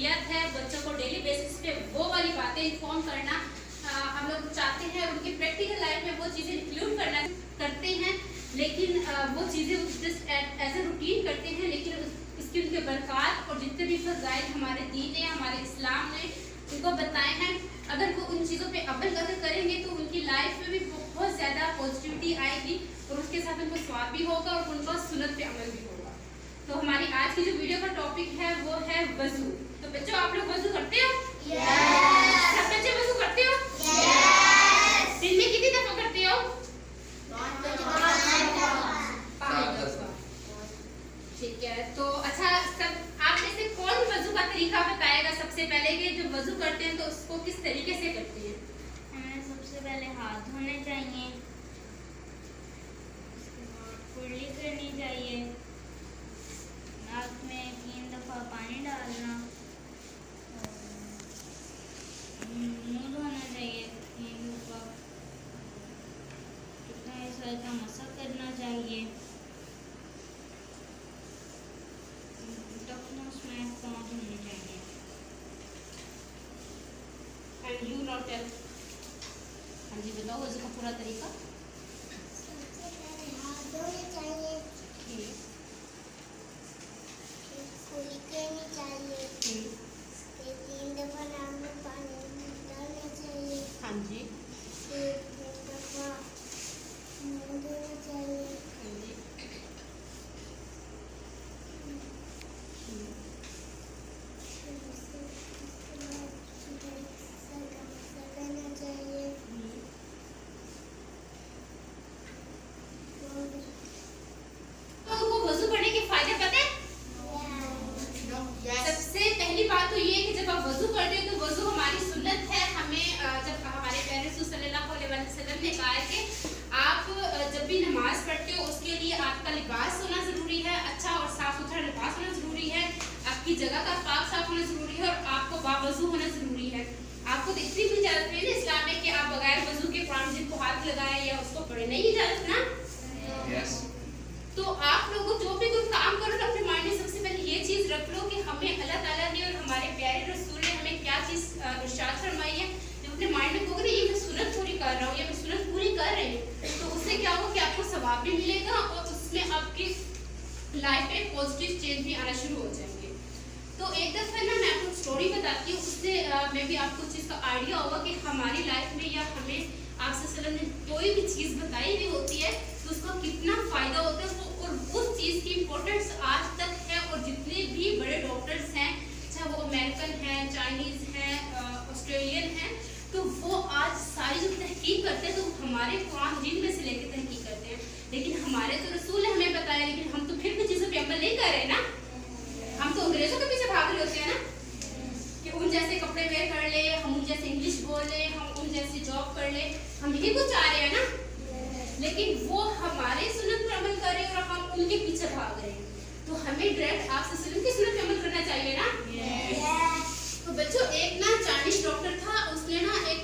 मसऊलियत है बच्चों को डेली बेसिस पे वो वाली बातें इन्फॉर्म करना। हम लोग चाहते हैं उनकी प्रैक्टिकल लाइफ में वो चीज़ें इंक्लूड करना करते हैं, लेकिन वो चीज़ें जस्ट एज ए रूटीन करते हैं, लेकिन इसके उनके बरक़ात और जितने भी फ़ज़ाइल हमारे दीन ने, हमारे इस्लाम ने उनको बताए हैं, अगर वो उन चीज़ों पे अमल करेंगे तो उनकी लाइफ में भी बहुत ज़्यादा पॉजिटिविटी आएगी और उसके साथ उनको स्वाब भी होगा और उनका सुन्नत पे अमल भी होगा। तो हमारी आज की जो वीडियो का टॉपिक है वो है वज़ू। तो बच्चों, आप लोग वज़ू करते हो? सब बच्चे वज़ू करते हो? दिन में कितनी दफ़ा करते हो? 5 दफ़ा। ठीक है, तो अच्छा, सब आप में से कौन वज़ू का तरीका बताएगा सबसे पहले कि जो वज़ू करते हैं तो उसको किस तरीके से करते हैं? हमें सबसे पहले हाथ धोने चाहिए, उसके बाद कुल्ली करनी चाहिए, नाक में 3 दफ़ा पानी डालना, मुँह धोना चाहिए 3 दफ़ा, कितना हिस्सा का मसा करना चाहिए, उसमें पाँव धोने चाहिए। And you not tell. हाँ जी, बताओ वज़ू का पूरा तरीका। सबसे पहले हाथ धोने चाहिए, ठीक, कुल्ली करनी चाहिए, फिर 3 दफ़ा नाक में पानी डालना चाहिए, हाँ जी, फिर 3 दफ़ा मुँह धोना चाहिए, हाँ जी, फिर उसके बाद सर का मसा करना चाहिए और तो वो वज़ू करने के फायदे पता है? सबसे पहली बात तो ये है कि जब आप वज़ू करते हो तो वज़ू हमारी सुन्नत है। हमें जब हमारे प्यारे रसूल सल्लल्लाहु अलैहि वसल्लम ने कहा है कि आप जब भी नमाज पढ़ते हो उसके लिए आपका लिबास होना ज़रूरी है, अच्छा और साफ़ सुथरा लिबास होना ज़रूरी है, आपकी जगह का पाक साफ होना ज़रूरी है और आपको बावज़ू होना ज़रूरी है। आपको तो इतनी भी इजाज़त नहीं है इस्लाम में कि आप बगैर वज़ू के कुरान मजीद को हाथ लगाएं या उसको पढ़े, नहीं इजाज़त ना। तो आप लोगों जो भी कोई काम करो ना, अपने माइंड में सबसे पहले ये चीज़ रख लो कि हमें अल्लाह ताला ने और हमारे प्यारे रसूल ने हमें क्या चीज़ इरशाद फरमाई है। जब अपने माइंड में कहोगे ना ये मैं सुन्नत पूरी कर रहा हूँ या मैं सुन्नत पूरी कर रही हूँ, तो उससे क्या होगा कि आपको सवाब भी मिलेगा और उसमें आपकी लाइफ में पॉजिटिव चेंज भी आना शुरू हो जाएंगे। तो एक दफ़ा ना मैं आपको स्टोरी बताती हूँ, उससे मैं भी आपको चीज़ का आइडिया होगा कि हमारी लाइफ में या हमें आप सल्लल्लाहु अलैहि वसल्लम ने कोई भी चीज़ बताई हुई होती है तो उसका कितना फ़ायदा होता है वो, और उस चीज़ की इम्पोर्टेंस आज तक है। और जितने भी बड़े डॉक्टर्स हैं, चाहे वो अमेरिकन हैं, चाइनीज़ हैं, ऑस्ट्रेलियन हैं, तो वो आज सारी जो तहकीक करते हैं तो हमारे कुरान मजीद में से लेकर तहकीक करते हैं। लेकिन हमारे तो रसूल ने हमें बताया, लेकिन हम तो फिर भी चीज़ों पर अमल नहीं कर रहे ना। हम तो अंग्रेज़ों के पीछे भाग रहे होते हैं ना कि उन जैसे कपड़े वेयर कर ले, हम उन जैसे इंग्लिश बोल ले, हम उन जैसी जॉब कर ले, हम यही कुछ चाह रहे हैं ना। लेकिन वो हमारे सुन्नत पर अमल कर रहे हैं और हम उनके पीछे भाग रहे हैं। तो हमें डायरेक्ट आप सल्लल्लाहु अलैहि वसल्लम की सुन्नत पे अमल करना चाहिए ना। तो बच्चों, एक ना चाइनीज डॉक्टर था, उसने ना एक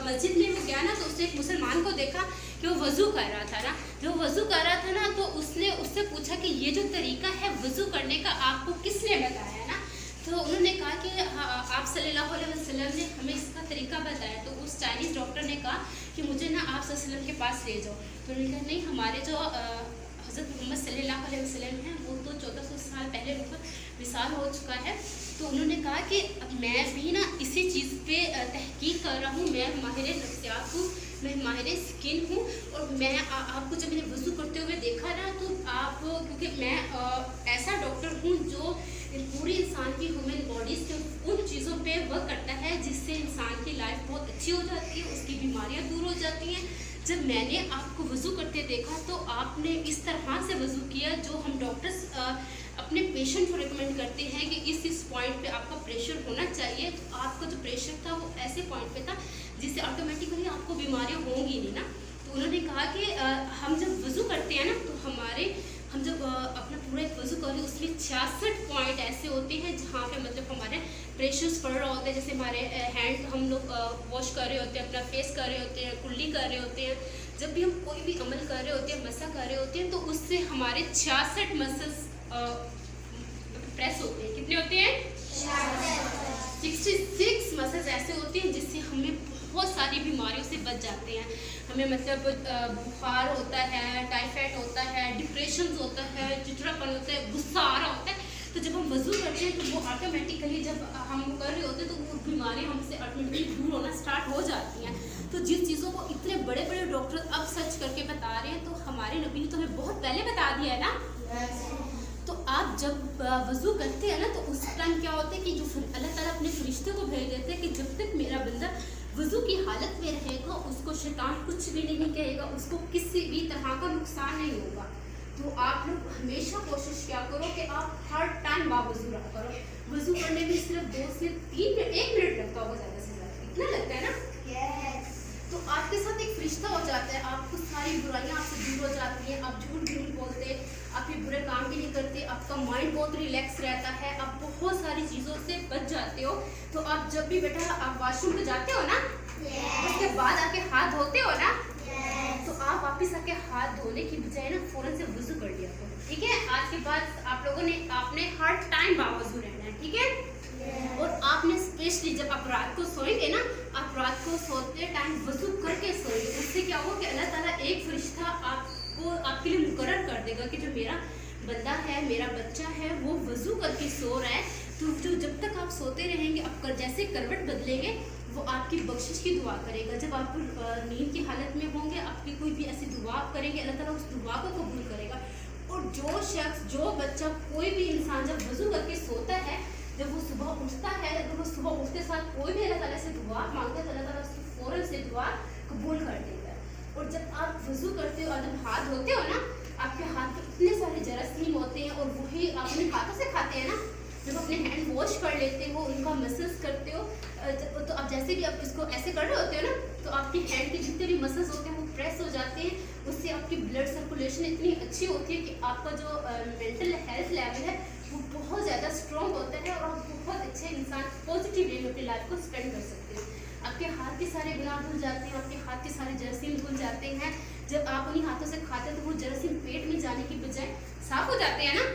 मस्जिद में वो गया ना, तो उसने एक मुसलमान को देखा कि वो वज़ू कर रहा था ना। जो वज़ू कर रहा था ना, तो उसने उससे पूछा कि ये जो तरीका है वज़ू करने का आपको किसने बताया ना। तो उन्होंने कहा कि आप सल्लल्लाहु अलैहि वसल्लम ने हमें इसका तरीका बताया। तो उस चाइनीज़ डॉक्टर ने कहा कि मुझे ना आप सल्लल्लाहु अलैहि वसल्लम के पास ले जाओ। तो उन्होंने कहा नहीं, हमारे जो हज़रत मोहम्मद सल्लल्लाहु अलैहि वसल्लम हैं वो तो 1400 साल पहले उनका विसाल हो चुका है। तो उन्होंने कहा कि मैं भी ना इसी चीज़ पे तहकीक कर रहा हूँ, मैं माहिर नफ्सियात हूँ, मैं माहिर स्किन हूँ, और मैं आपको जब मैंने वज़ू करते हुए देखा ना, तो आप क्योंकि मैं ऐसा डॉक्टर हूँ जो पूरी इंसान की ह्यूमन बॉडीज़ के उन चीज़ों पे वर्क करता है जिससे इंसान की लाइफ बहुत अच्छी हो जाती है, उसकी बीमारियाँ दूर हो जाती हैं। जब मैंने आपको वज़ू करते देखा तो आपने इस तरह से वज़ू किया जो हम डॉक्टर्स अपने पेशेंट को रिकमेंड करते हैं कि इस पॉइंट पे आपका प्रेशर होना चाहिए। तो आपका जो प्रेशर था वो ऐसे पॉइंट पे था जिससे ऑटोमेटिकली आपको बीमारियाँ होंगी नहीं ना। तो उन्होंने कहा कि हम जब वज़ू करते हैं ना, तो हम जब अपना पूरा एक वज़ू करें उसमें 66 पॉइंट ऐसे होते हैं जहाँ पे मतलब हमारे प्रेशर्स पड़ रहा होता है। जैसे हमारे हैंड हम लोग वॉश कर रहे होते हैं, अपना फेस कर रहे होते हैं, कुल्ली कर रहे होते हैं, जब भी हम कोई भी अमल कर रहे होते हैं, मसा कर रहे होते हैं, तो उससे हमारे 66 मसल्स प्रेस होते हैं। कितने होते हैं? 66 मसल्स ऐसे होते हैं जिससे हमें बहुत सारी बीमारियों से बच जाते हैं। हमें मतलब बुखार होता है, टाइफाइड होता है, डिप्रेशन होता है, चिड़चिड़ापन होता है, गुस्सा आ रहा होता है, तो जब हम वज़ू करते हैं तो वो ऑटोमेटिकली जब हम कर रहे होते हैं तो वो बीमारियाँ हमसे ऑटोमेटिकली दूर होना स्टार्ट हो जाती हैं। तो जिन चीज़ों को इतने बड़े बड़े डॉक्टर अब सर्च करके बता रहे हैं, तो हमारे नबी ने तो हमें बहुत पहले बता दिया है ना। तो आप जब वज़ू करते हैं ना, तो उस टाइम क्या होता है कि जो अल्लाह ताला अपने फरिश्ते को भेज देते हैं कि जब तक मेरा बंदा वज़ू की हालत में रहेगा उसको शैतान कुछ भी नहीं कहेगा, उसको किसी भी तरह का नुकसान नहीं होगा। तो आप लोग हमेशा कोशिश क्या करो कि आप हर टाइम बावज़ू रहा करो। वज़ू करने में सिर्फ 2 से 3 मिनट, 1 मिनट लगता होगा ज़्यादा से ज़्यादा, इतना लगता है ना। तो आपके साथ एक फरिश्ता हो जाता है, आपको सारी बुराइयां आपसे दूर हो जाती हैं, आप झूठ भी नहीं बोलते, आप ये बुरे काम भी नहीं करते, आपका माइंड बहुत रिलैक्स रहता है, आप बहुत सारी चीज़ों से बच जाते हो। तो आप जब भी बेटा आप वॉशरूम पे जाते हो ना, उसके बाद आके हाथ धोते हो ना, तो आप वापस आके हाथ धोने की बजाय ना फ़ौरन से वज़ू कर लिया करो, ठीक है। आज के बाद आप लोगों ने आपने हर टाइम बावज़ू रहना है, ठीक है। और आपने स्पेशली जब आप रात को सोएंगे ना, आप रात को सोते टाइम वज़ू करके सोएंगे। उससे क्या होगा कि अल्लाह ताला एक फरिश्ता आपको आपके लिए मुकर्रर कर देगा कि जो मेरा बंदा है, मेरा बच्चा है, वो वज़ू करके सो रहा है। तो जो जब तक आप सोते रहेंगे, आप जैसे करवट बदलेंगे, वो आपकी बख्शिश की दुआ करेगा। जब आप नींद की हालत में होंगे, आपकी कोई भी ऐसी दुआ आप करेंगे, अल्लाह ताला उस दुआ को कबूल करेगा। और जो शख्स, जो बच्चा, कोई भी इंसान जब वज़ू करके सोता है, जब वो सुबह उठता है, जब वो सुबह उठते साथ कोई भी अल्लाह ताला से दुआ मांगता है, तो अल्लाह ताला उसकी फ़ौरन से दुआ कबूल कर देता है। और जब आप वज़ू करते हो और जब हाथ धोते हो ना, आपके हाथ में इतने सारे जरासीम होते हैं, और वही आप अपने हाथों से खाते हैं ना। जब अपने हैंड वॉश कर लेते हो, उनका मसल्स करते हो, तो आप जैसे भी आप इसको ऐसे कर रहे होते हो ना, तो आपकी हैंड के जितने भी मसल्स होते हैं वो प्रेस हो जाते हैं। उससे आपकी ब्लड सर्कुलेशन इतनी अच्छी होती है कि आपका जो मेंटल हेल्थ लेवल है वो बहुत ज़्यादा स्ट्रॉन्ग होता है, और आप बहुत अच्छे इंसान पॉजिटिव वे में अपनी लाइफ को स्पेंड कर सकते हैं। आपके हाथ के सारे गुनाह धुल जाते हैं, आपके हाथ के सारे जरासीम धुल जाते हैं। जब आप उन्हीं हाथों से खाते हैं तो वो जरासीम पेट में जाने की बजाय साफ हो जाते हैं ना।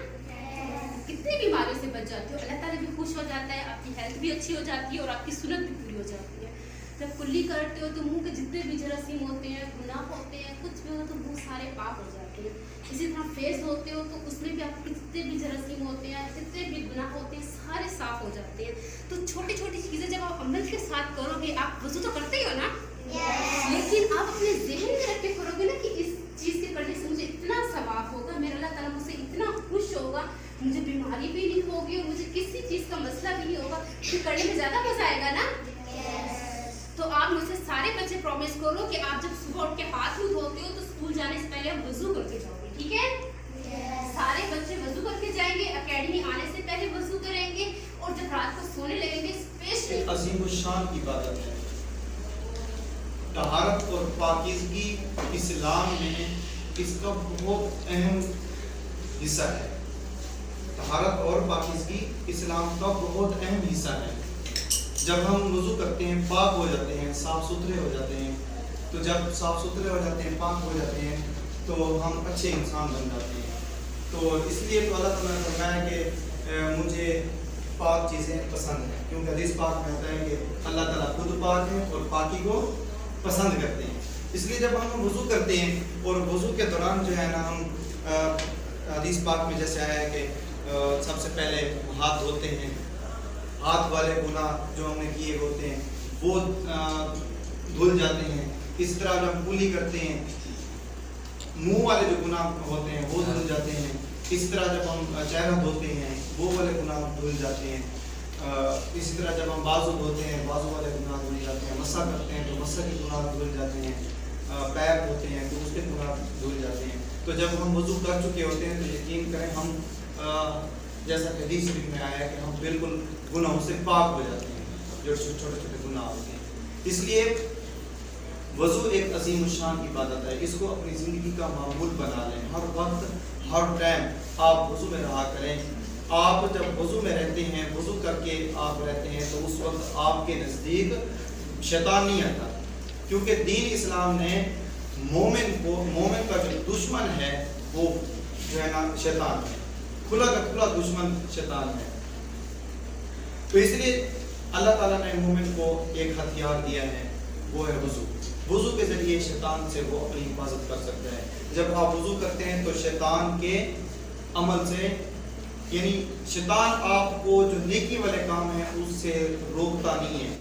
कितनी बीमारियों से बच जाते हो, अल्लाह ताला भी खुश हो जाता है, आपकी हेल्थ भी अच्छी हो जाती है, और आपकी सुन्नत भी पूरी हो जाती है। जब कुल्ली करते हो तो मुंह के जितने भी जरासीम होते हैं, गुनाह होते हैं, कुछ भी हो, तो वो सारे पाक हो जाते हैं। इसी तरह फेस धोते हो तो उसमें भी आपके जितने भी जरासीम होते हैं, जितने भी गुनाह होते हैं, सारे साफ हो जाते हैं। तो छोटी छोटी चीज़ें जब आप अमल के साथ करोगे, आप वज़ू तो करते ही हो ना, लेकिन आप अपने ज़हन में रख के करोगे ना कि इस चीज़ के करने से मुझे इतना सवाब होगा, मेरा अल्लाह ताला मुझसे इतना खुश होगा, मुझे बीमारी भी नहीं होगी, और मुझे किसी चीज़ का मसला भी नहीं होगा, तो करने में ज़्यादा मज़ा आएगा ना। तो आप मुझसे सारे बच्चे प्रॉमिस करो कि आप जब सुबह उठ के हाथ मुँह धोते हो तो स्कूल जाने से पहले आप वज़ू करके जाओगे, ठीक है। सारे बच्चे वज़ू करके जाएंगे, एकेडमी आने से पहले वज़ू करेंगे, और जब रात को सोने लगेंगे स्पेशली अज़ीमुश्शान इबादत है। तहारत और पाकीज़गी इस्लाम में इसका बहुत अहम हिस्सा है। तहारत और पाकीज़गी इस्लाम का बहुत अहम हिस्सा है। जब हम वज़ू करते हैं, पाक हो जाते हैं, साफ़ सुथरे हो जाते हैं, तो जब साफ़ सुथरे हो जाते हैं, पाक हो जाते हैं, तो हम अच्छे इंसान बन जाते हैं। तो इसलिए तो अल्लाह ताला ने फरमाया कि मुझे पाक चीज़ें पसंद हैं, क्योंकि हदीस पाक में आता है कि अल्लाह ताला खुद पाक है और पाकी को पसंद करते हैं। इसलिए जब हम वज़ू करते हैं, और वज़ू के दौरान जो है ना, हम हदीस पाक में जैसे आया है कि सबसे पहले हाथ धोते हैं, हाथ वाले गुनाह जो हमने किए होते हैं वो धुल जाते हैं। इस तरह जब हम कुल्ली करते हैं, मुंह वाले जो गुनाह होते हैं वो धुल जाते हैं। इस तरह जब हम चेहरा धोते हैं, वो वाले गुनाह धुल जाते हैं। इसी तरह जब हम बाजू धोते हैं, बाजू वाले गुनाह धुल जाते हैं। मस्सा करते हैं तो मस्सा के गुनाह धुल जाते हैं। पैर धोते हैं तो उसके गुनाह धुल जाते हैं। तो जब हम वज़ू कर चुके होते हैं तो यकीन करें हम जैसा कि हदीस शरीफ में आया है कि हम बिल्कुल गुनाहों से पाक हो जाते हैं, जो छोटे छोटे गुनाह होते हैं। इसलिए वज़ू एक अज़ीमुश्शान इबादत है, इसको अपनी ज़िंदगी का मामूल बना लें। हर वक्त हर टाइम आप वज़ू में रहा करें। आप जब वज़ू में रहते हैं, वज़ू करके आप रहते हैं, तो उस वक्त आपके नज़दीक शैतान नहीं आता, क्योंकि दीन इस्लाम ने मोमिन का जो दुश्मन है वो जो है ना शैतान है, खुला का खुला दुश्मन शैतान है। तो इसलिए اللہ تعالیٰ نے مومن کو ایک ہتھیار دیا ہے، وہ ہے وضو۔ وضو کے ذریعے شیطان سے وہ اپنی حفاظت کر سکتا ہے۔ جب آپ وضو کرتے ہیں تو شیطان کے عمل سے، یعنی شیطان آپ کو جو نیکی والے کام ہیں اس سے روکتا نہیں ہے۔